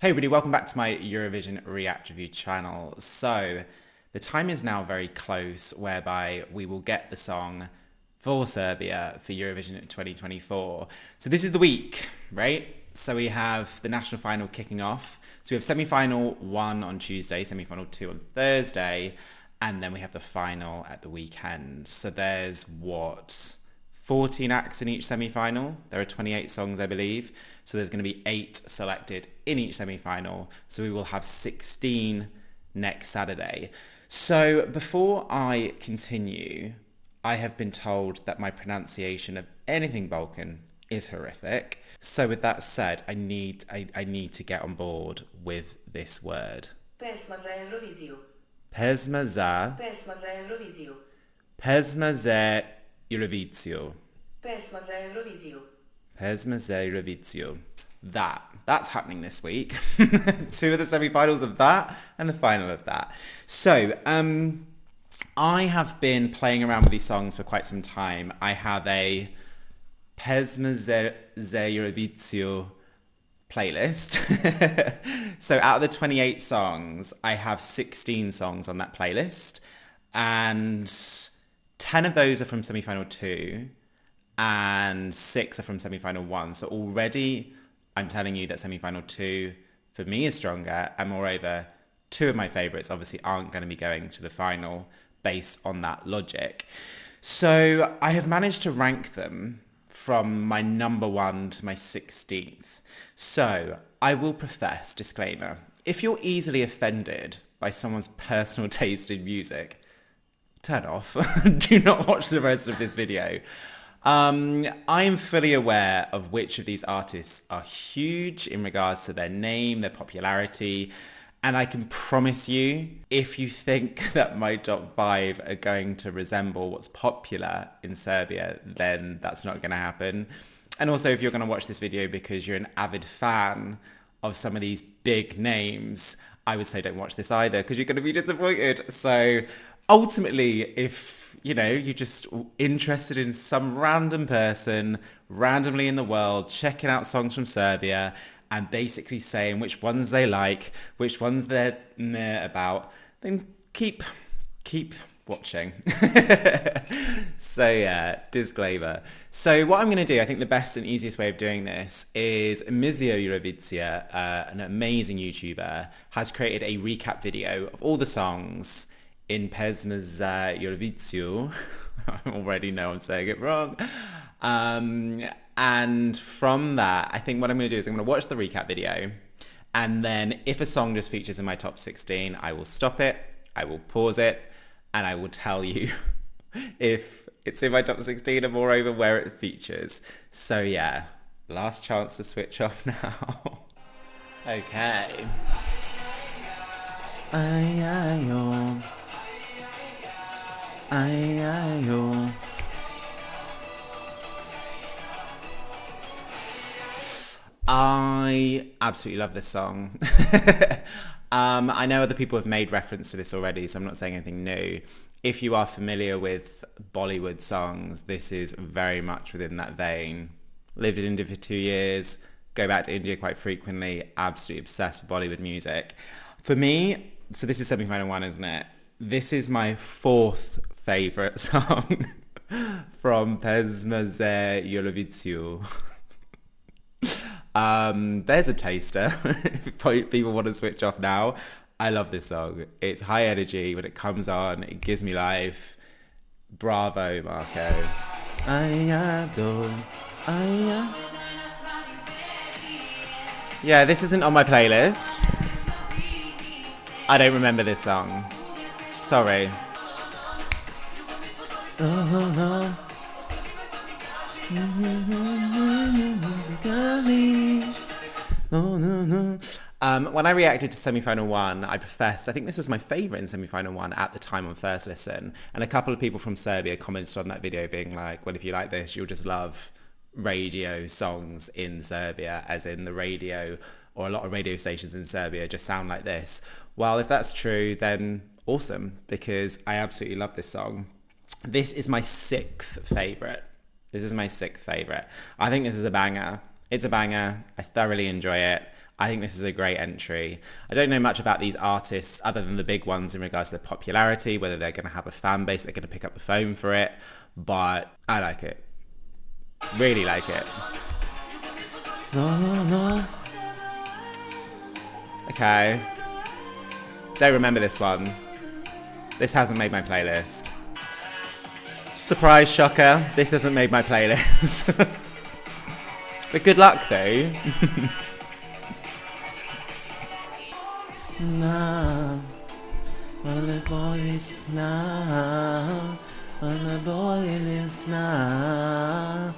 Hey everybody, welcome back to my Eurovision React Review channel. So, the time is now very close whereby we will get the song for Serbia for Eurovision 2024. So this is the week, right? So we have the national final kicking off. So we have semi-final 1 on Tuesday, semi-final 2 on Thursday, and then we have the final at the weekend. So there's 14 acts in each semi-final. There are 28 songs, I believe. So there's going to be 8 selected in each semi-final. So we will have 16 next Saturday. So before I continue, I have been told that my pronunciation of anything Balkan is horrific. So with that said, I need to get on board with this word. Pesma za Euroviziju. Pesma za Euroviziju. Pesma za Euroviziju. Pesma za Euroviziju. Pesma za Euroviziju. That's happening this week. 2 of the semi-finals of that and the final of that. So, I have been playing around with these songs for quite some time. I have a Pesma za Euroviziju playlist. So out of the 28 songs, I have 16 songs on that playlist. And 10 of those are from semi-final 2 and 6 are from semi-final 1. So already I'm telling you that semi-final 2 for me is stronger, and moreover, 2 of my favourites obviously aren't going to be going to the final based on that logic. So I have managed to rank them from my number 1 to my 16th. So I will profess, disclaimer, if you're easily offended by someone's personal taste in music, turn off. Do not watch the rest of this video. I am fully aware of which of these artists are huge in regards to their name, their popularity, and I can promise you, if you think that my top 5 are going to resemble what's popular in Serbia, then that's not going to happen. And also, if you're going to watch this video because you're an avid fan of some of these big names, I would say don't watch this either because you're going to be disappointed. So ultimately, if you're just interested in some random person randomly in the world checking out songs from Serbia and basically saying which ones they like, which ones they're meh about, then keep watching. So yeah, disclaimer. So what I'm going to do, I think the best and easiest way of doing this is M.IRA Eurovizija, an amazing YouTuber, has created a recap video of all the songs in Pesma za Euroviziju. I already know I'm saying it wrong. And from that, I think what I'm going to do is I'm going to watch the recap video. And then if a song just features in my top 16, I will stop it, I will pause it, and I will tell you if it's in my top 16 and moreover where it features. So yeah, last chance to switch off now. Okay. I absolutely love this song. I know other people have made reference to this already, so I'm not saying anything new. If you are familiar with Bollywood songs, this is very much within that vein. Lived in India for 2 years, go back to India quite frequently, absolutely obsessed with Bollywood music. For me, so this is semi-final 1, isn't it? This is my 4th favourite song from Pesma za Euroviziju. There's a taster. If people want to switch off now, I love this song. It's high energy when it comes on. It gives me life. Bravo, Marko. Yeah, this isn't on my playlist. I don't remember this song. Sorry. When I reacted to semi-final 1, I professed, I think this was my favourite in semi-final 1 at the time on first listen, and a couple of people from Serbia commented on that video being like, well, if you like this, you'll just love radio songs in Serbia, as in the radio, or a lot of radio stations in Serbia just sound like this. Well, if that's true, then awesome, because I absolutely love this song. This is my 6th favourite. I think this is a banger. It's a banger. I thoroughly enjoy it. I think this is a great entry. I don't know much about these artists other than the big ones in regards to their popularity, whether they're going to have a fan base, they're going to pick up the phone for it, but I like it. Really like it. Okay. Don't remember this one. This hasn't made my playlist. Surprise shocker, this hasn't made my playlist. But good luck though. Now, when the boy is now, when the boy is now.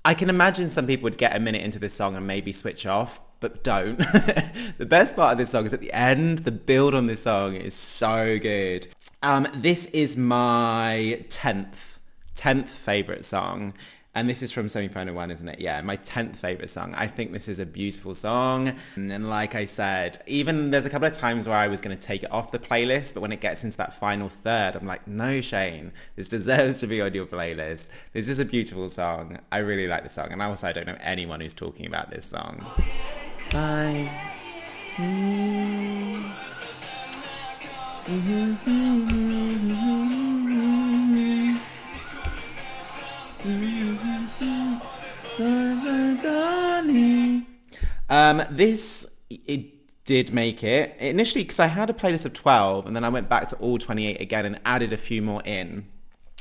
I can imagine some people would get a minute into this song and maybe switch off, but don't. The best part of this song is at the end. The build on this song is so good. This is my 10th favourite song. And this is from semi-final 1, isn't it? Yeah, my 10th favourite song. I think this is a beautiful song. And like I said, even there's a couple of times where I was going to take it off the playlist, but when it gets into that final third, I'm like, no, Shane, this deserves to be on your playlist. This is a beautiful song. I really like the song. And also, I don't know anyone who's talking about this song. Bye. It did make it initially because I had a playlist of 12 and then I went back to all 28 again and added a few more in,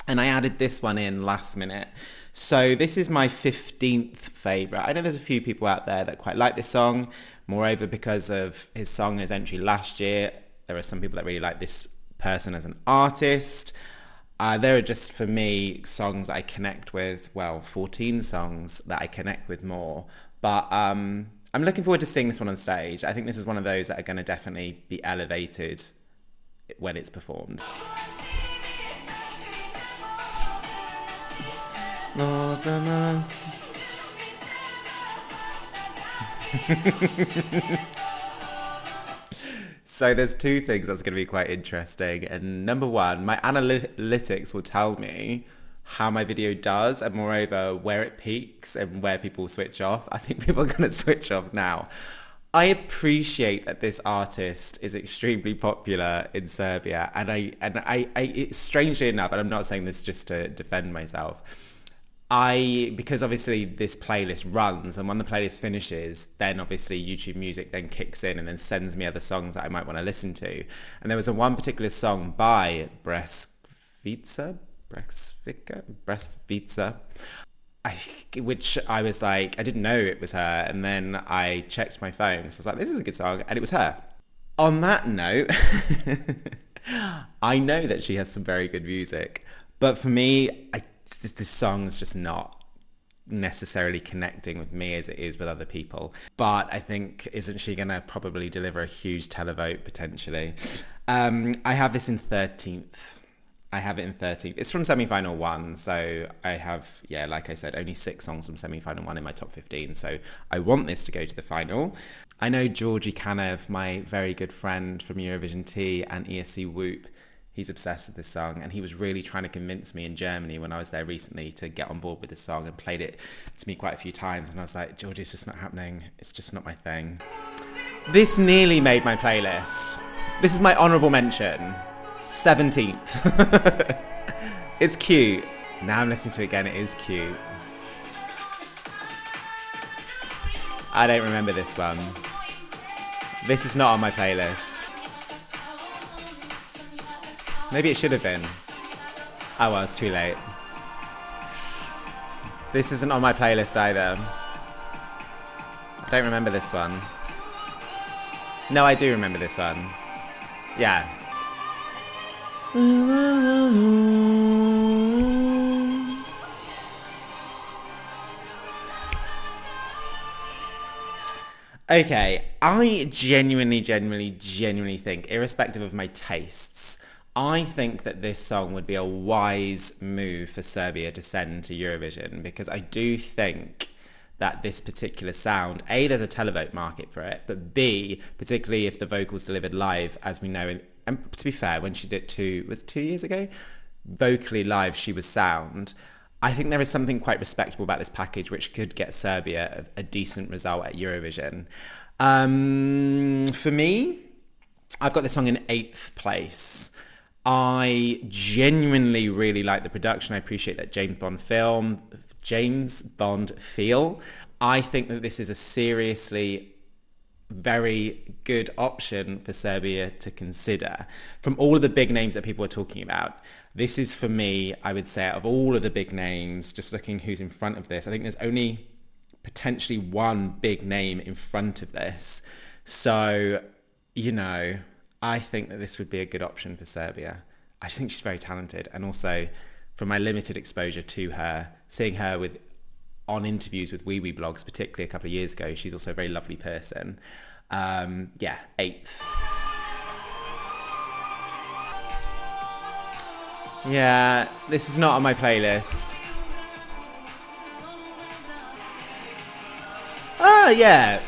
and I added this one in last minute. So this is my 15th favorite. I know there's a few people out there that quite like this song, moreover because of his song, his entry last year. There are some people that really like this person as an artist. There are just, for me, songs that I connect with, 14 songs that I connect with more. But I'm looking forward to seeing this one on stage. I think this is one of those that are going to definitely be elevated when it's performed. So there's two things that's going to be quite interesting. And number one, my analytics will tell me how my video does and moreover where it peaks and where people switch off. I think people are going to switch off now. I appreciate that this artist is extremely popular in Serbia, and I strangely enough, and I'm not saying this just to defend myself, because obviously this playlist runs, and when the playlist finishes, then obviously YouTube Music then kicks in and then sends me other songs that I might want to listen to. And there was one particular song by Breskvica, which I was like, I didn't know it was her, and then I checked my phone, so I was like, this is a good song, and it was her. On that note, I know that she has some very good music, but for me, this song's just not necessarily connecting with me as it is with other people. But I think, isn't she gonna probably deliver a huge televote potentially? I have this in 13th. I have it in 13th. It's from semi-final 1, so I have, like I said, only 6 songs from semi-final 1 in my top 15, so I want this to go to the final. I know Georgi Kanev, my very good friend from Eurovision T and ESC Whoop, he's obsessed with this song, and he was really trying to convince me in Germany when I was there recently to get on board with this song, and played it to me quite a few times, and I was like, Georgie, it's just not happening. It's just not my thing. This nearly made my playlist. This is my honourable mention. 17th. It's cute. Now I'm listening to it again, it is cute. I don't remember this one. This is not on my playlist. Maybe it should have been. Oh well, it's too late. This isn't on my playlist either. I don't remember this one. No, I do remember this one. Yeah. Okay, I genuinely think, irrespective of my tastes, I think that this song would be a wise move for Serbia to send to Eurovision, because I do think that this particular sound, A, there's a televote market for it, but B, particularly if the vocals delivered live, as we know, and to be fair, when she did 2 years ago? Vocally live, she was sound. I think there is something quite respectable about this package, which could get Serbia a decent result at Eurovision. For me, I've got this song in 8th place. I genuinely really like the production. I appreciate that James Bond feel. I think that this is a seriously very good option for Serbia to consider. From all of the big names that people are talking about, this is, for me, I would say, out of all of the big names, just looking who's in front of this, I think there's only potentially one big name in front of this. So, you know, I think that this would be a good option for Serbia. I just think she's very talented. And also, from my limited exposure to her, seeing her on interviews with Wee Wee blogs, particularly a couple of years ago, she's also a very lovely person. 8th. Yeah, this is not on my playlist. Oh, yeah.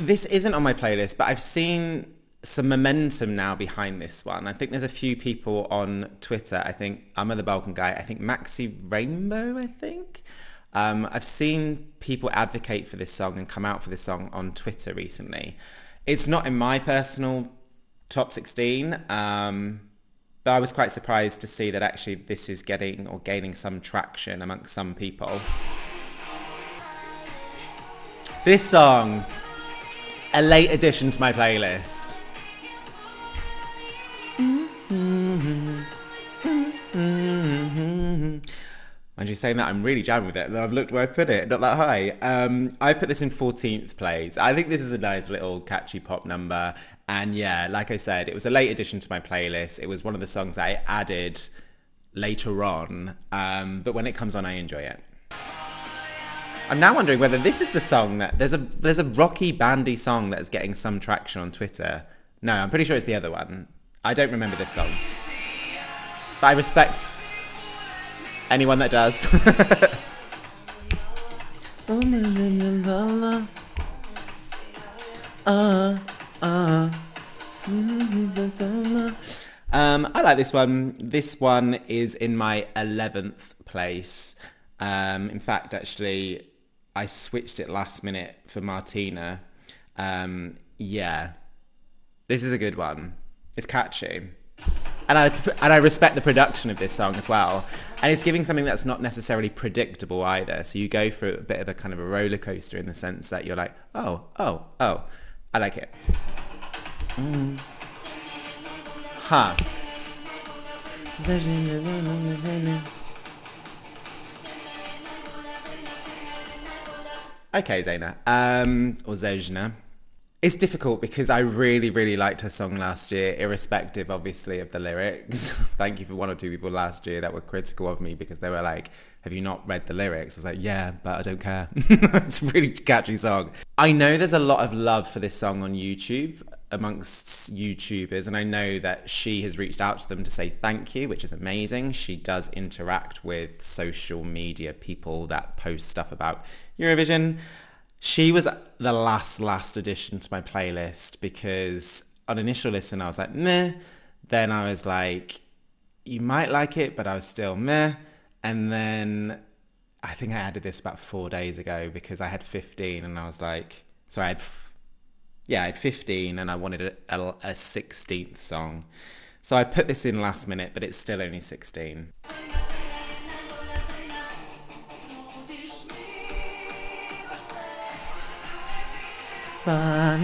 This isn't on my playlist, but I've seen some momentum now behind this one. I think there's a few people on Twitter. I think I'm the Balkan guy. I think Maxi Rainbow, I think. I've seen people advocate for this song and come out for this song on Twitter recently. It's not in my personal top 16, but I was quite surprised to see that actually this is getting or gaining some traction amongst some people. This song, a late addition to my playlist. And you saying that, I'm really jamming with it. I've looked where I put it, not that high. I put this in 14th place. I think this is a nice little catchy pop number. And yeah, like I said, it was a late addition to my playlist. It was one of the songs that I added later on. But when it comes on, I enjoy it. I'm now wondering whether this is the song that... There's a rocky, bandy song that is getting some traction on Twitter. No, I'm pretty sure it's the other one. I don't remember this song. But I respect anyone that does. I like this one. This one is in my 11th place. In fact, actually, I switched it last minute for Martina. Yeah, this is a good one. It's catchy. And I respect the production of this song as well. And it's giving something that's not necessarily predictable either. So you go through a bit of a kind of a roller coaster in the sense that you're like, oh. I like it. Huh. Okay, Zejna. Or Zejna. It's difficult because I really, really liked her song last year, irrespective, obviously, of the lyrics. Thank you for one or two people last year that were critical of me because they were like, have you not read the lyrics? I was like, yeah, but I don't care. It's a really catchy song. I know there's a lot of love for this song on YouTube amongst YouTubers, and I know that she has reached out to them to say thank you, which is amazing. She does interact with social media people that post stuff about Eurovision. She was the last addition to my playlist because on initial listen I was like, meh. Then I was like, you might like it, but I was still meh. And then I think I added this about 4 days ago because I had 15 and I was like, so I had 15 and I wanted a 16th song. So I put this in last minute, but it's still only 16. I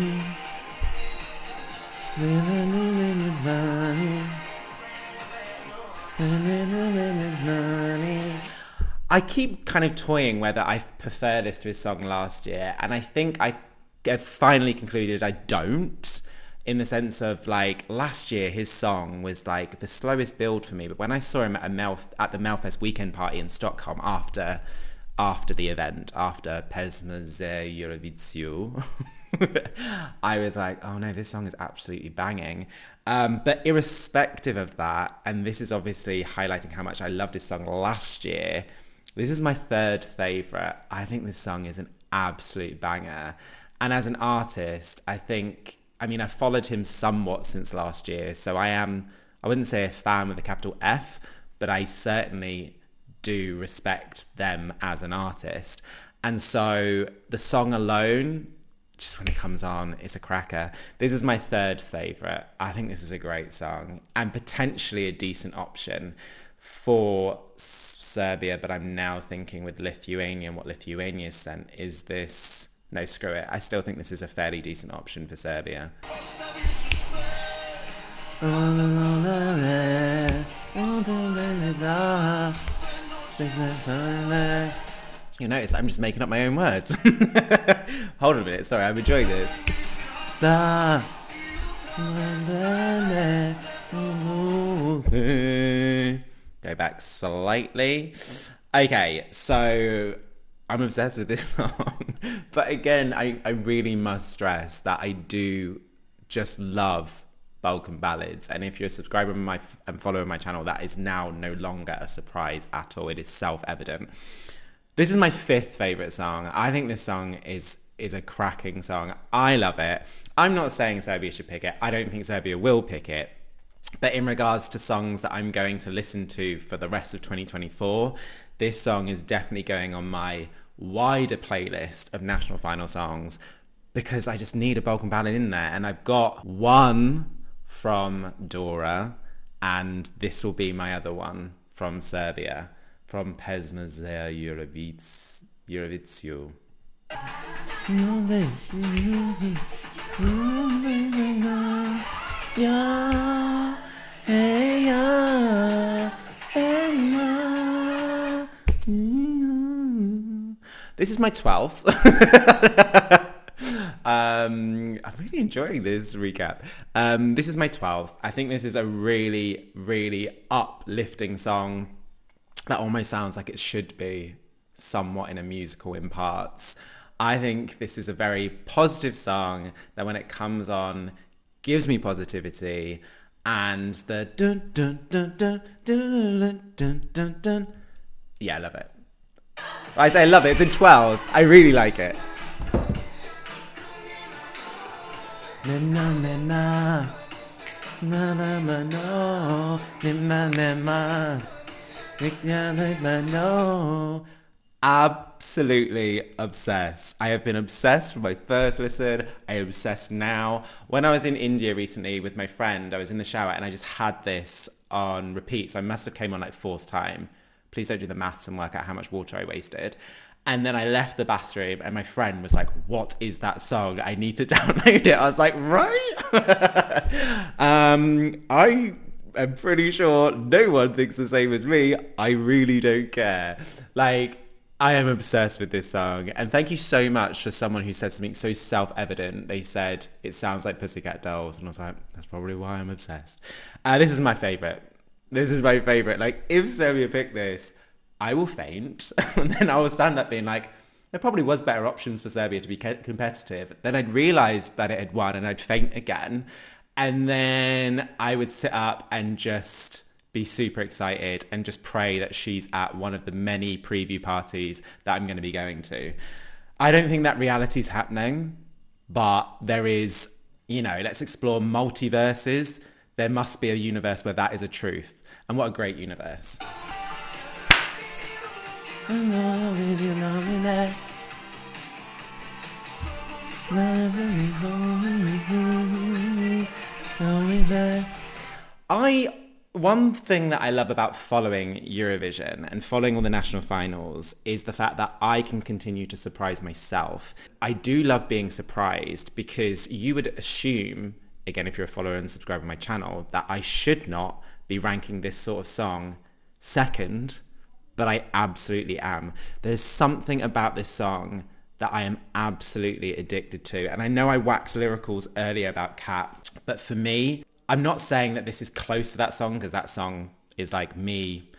keep kind of toying whether I prefer this to his song last year, and I think I have finally concluded I don't, in the sense of like last year his song was like the slowest build for me, but when I saw him at the Melfest weekend party in Stockholm after the event, after Pesma Euroviziju, I was like, oh no, this song is absolutely banging. But irrespective of that, and this is obviously highlighting how much I loved this song last year, this is my third favourite. I think this song is an absolute banger. And as an artist, I've followed him somewhat since last year, so I wouldn't say a fan with a capital F, but I certainly do respect them as an artist. And so the song alone, just when it comes on, it's a cracker. This is my third favourite. I think this is a great song and potentially a decent option for Serbia, but I'm now thinking with Lithuania and what Lithuania sent, is this... No, screw it. I still think this is a fairly decent option for Serbia. You notice I'm just making up my own words. Hold on a minute, sorry, I'm enjoying this. Go back slightly. Okay, so I'm obsessed with this song. But again, I really must stress that I do just love Balkan ballads. And if you're a subscriber and follower my channel, that is now no longer a surprise at all. It is self-evident. This is my fifth favourite song. I think this song is a cracking song. I love it. I'm not saying Serbia should pick it. I don't think Serbia will pick it. But in regards to songs that I'm going to listen to for the rest of 2024, this song is definitely going on my wider playlist of national final songs because I just need a Balkan ballad in there. And I've got one from Dora, and this will be my other one from Serbia, from PZE Euroviziju. This is my 12th. I'm really enjoying this recap. This is my 12th. I think this is a really, really uplifting song that almost sounds like it should be somewhat in a musical in parts. I think this is a very positive song that when it comes on gives me positivity, and the dun dun dun dun dun dun dun dun. Yeah, I love it. I say I love it. It's in 12. I really like it. Absolutely obsessed. I have been obsessed from my first listen. I am obsessed now. When I was in India recently with my friend, I was in the shower and I just had this on repeat. So I must have came on like fourth time. Please don't do the maths and work out how much water I wasted. And then I left the bathroom and my friend was like, what is that song? I need to download it. I was like, right? I am pretty sure no one thinks the same as me. I really don't care. Like, I am obsessed with this song. And thank you so much for someone who said something so self-evident. They said, it sounds like Pussycat Dolls. And I was like, that's probably why I'm obsessed. This is my favourite. This is my favourite. Like, if Serbia picked this, I will faint. And then I will stand up being like, there probably was better options for Serbia to be competitive. Then I'd realise that it had won and I'd faint again. And then I would sit up and just be super excited and just pray that she's at one of the many preview parties that I'm going to be going to. I don't think that reality's happening, but there is, you know, let's explore multiverses. There must be a universe where that is a truth. And what a great universe. One thing that I love about following Eurovision and following all the national finals is the fact that I can continue to surprise myself. I do love being surprised because you would assume, again, if you're a follower and subscriber to my channel, that I should not be ranking this sort of song second, but I absolutely am. There's something about this song that I am absolutely addicted to. And I know I waxed lyricals earlier about Cat, but for me, I'm not saying that this is close to that song because that song is like me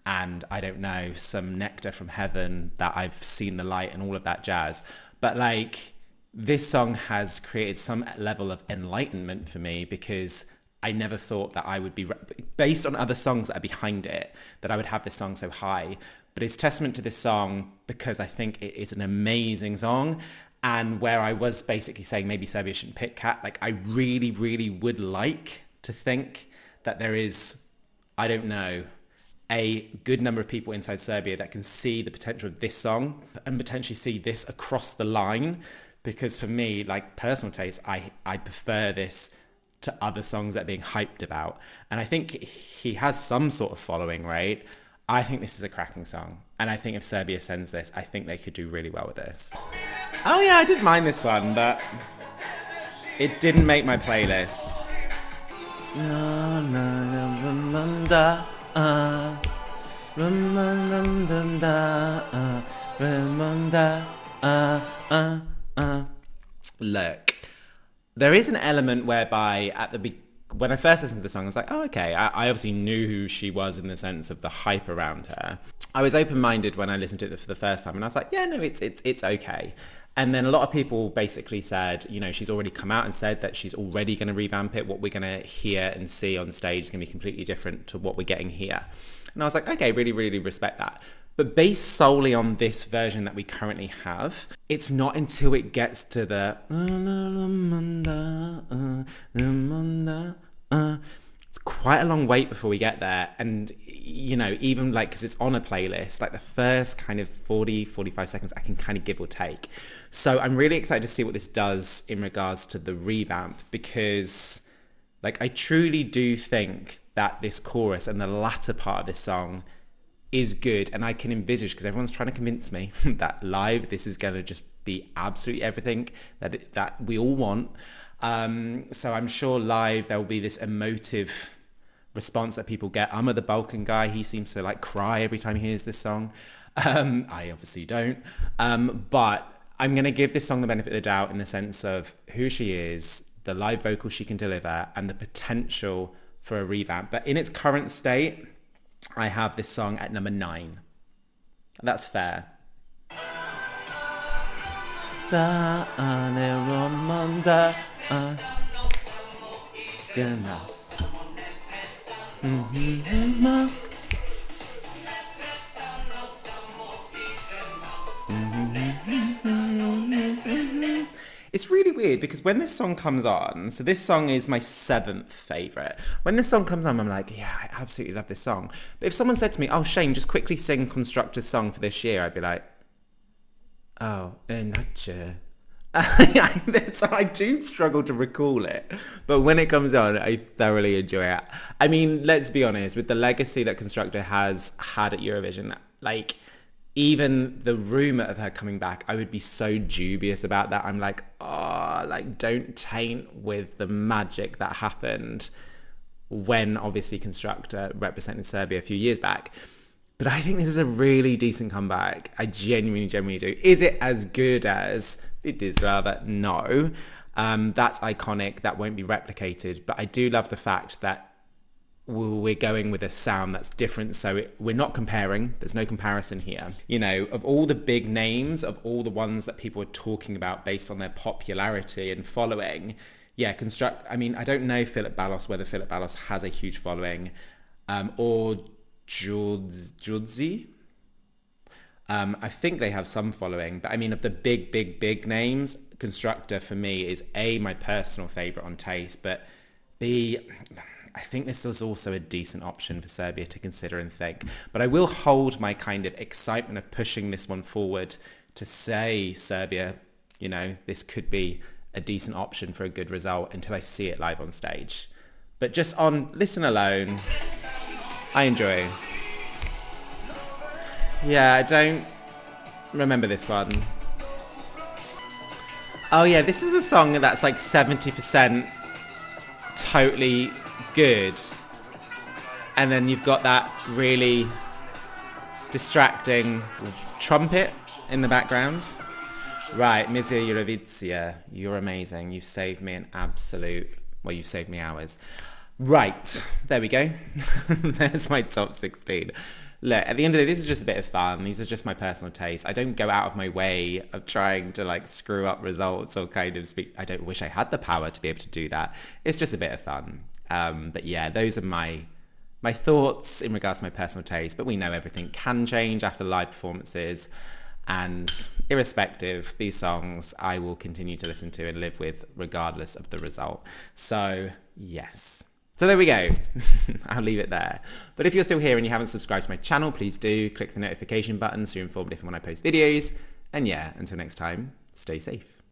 and I don't know, some nectar from heaven that I've seen the light and all of that jazz. But like, this song has created some level of enlightenment for me because I never thought that I would be, based on other songs that are behind it, that I would have this song so high. But it's testament to this song because I think it is an amazing song. And where I was basically saying maybe Serbia shouldn't pick Cat, like I really, really would like to think that there is, I don't know, a good number of people inside Serbia that can see the potential of this song and potentially see this across the line. Because for me, like personal taste, I prefer this to other songs that are being hyped about. And I think he has some sort of following, right? I think this is a cracking song. And I think if Serbia sends this, I think they could do really well with this. Oh yeah, I didn't mind this one, but it didn't make my playlist. Look, there is an element whereby when I first listened to the song, I was like, oh, okay. I obviously knew who she was in the sense of the hype around her. I was open-minded when I listened to it for the first time, and I was like, yeah, no, it's okay. And then a lot of people basically said, you know, she's already come out and said that she's already going to revamp it. What we're going to hear and see on stage is going to be completely different to what we're getting here. And I was like, okay, really, really respect that. But based solely on this version that we currently have, it's not until it gets to the it's quite a long wait before we get there. And, you know, even like, because it's on a playlist, like the first kind of 45 seconds, I can kind of give or take. So I'm really excited to see what this does in regards to the revamp, because like, I truly do think that this chorus and the latter part of this song is good. And I can envisage, because everyone's trying to convince me that live, this is going to just be absolutely everything that we all want. So I'm sure live there will be this emotive response that people get. I'm the Balkan guy. He seems to like cry every time he hears this song. I obviously don't. But I'm going to give this song the benefit of the doubt in the sense of who she is, the live vocals she can deliver, and the potential for a revamp. But in its current state, I have this song at number 9. That's fair. It's really weird because when this song comes on, so this song is my 7th favourite. When this song comes on, I'm like, yeah, I absolutely love this song. But if someone said to me, oh, Shane, just quickly sing Constructor's song for this year, I'd be like, oh, Nature. So I do struggle to recall it. But when it comes on, I thoroughly enjoy it. I mean, let's be honest, with the legacy that Constructor has had at Eurovision, like, even the rumour of her coming back, I would be so dubious about that. I'm like, oh, like, don't taint with the magic that happened when, obviously, Constructor represented Serbia a few years back. But I think this is a really decent comeback. I genuinely do. Is it as good as It Is Lava? No. That's iconic. That won't be replicated. But I do love the fact that we're going with a sound that's different. So we're not comparing. There's no comparison here. You know, of all the big names, of all the ones that people are talking about based on their popularity and following, yeah, I mean, I don't know whether Filip Balos has a huge following, or Judzi. I think they have some following, but I mean, of the big names, Constructor for me is my personal favourite on taste, but I think this is also a decent option for Serbia to consider and think. But I will hold my kind of excitement of pushing this one forward to say, Serbia, you know, this could be a decent option for a good result until I see it live on stage. But just on listen alone, I enjoy. Yeah, I don't remember this one. Oh yeah, this is a song that's like 70% totally good. And then you've got that really distracting trumpet in the background. Right, PZE Eurovision, you're amazing. You've saved me you've saved me hours. Right, there we go. There's my top 16. Look, at the end of the day, this is just a bit of fun. These are just my personal taste. I don't go out of my way of trying to like screw up results or kind of speak. I don't wish I had the power to be able to do that. It's just a bit of fun. But yeah, those are my thoughts in regards to my personal taste. But we know everything can change after live performances. And irrespective, these songs I will continue to listen to and live with regardless of the result. So yes. So there we go. I'll leave it there. But if you're still here and you haven't subscribed to my channel, please do click the notification button so you're informed if and when I post videos. And yeah, until next time, stay safe.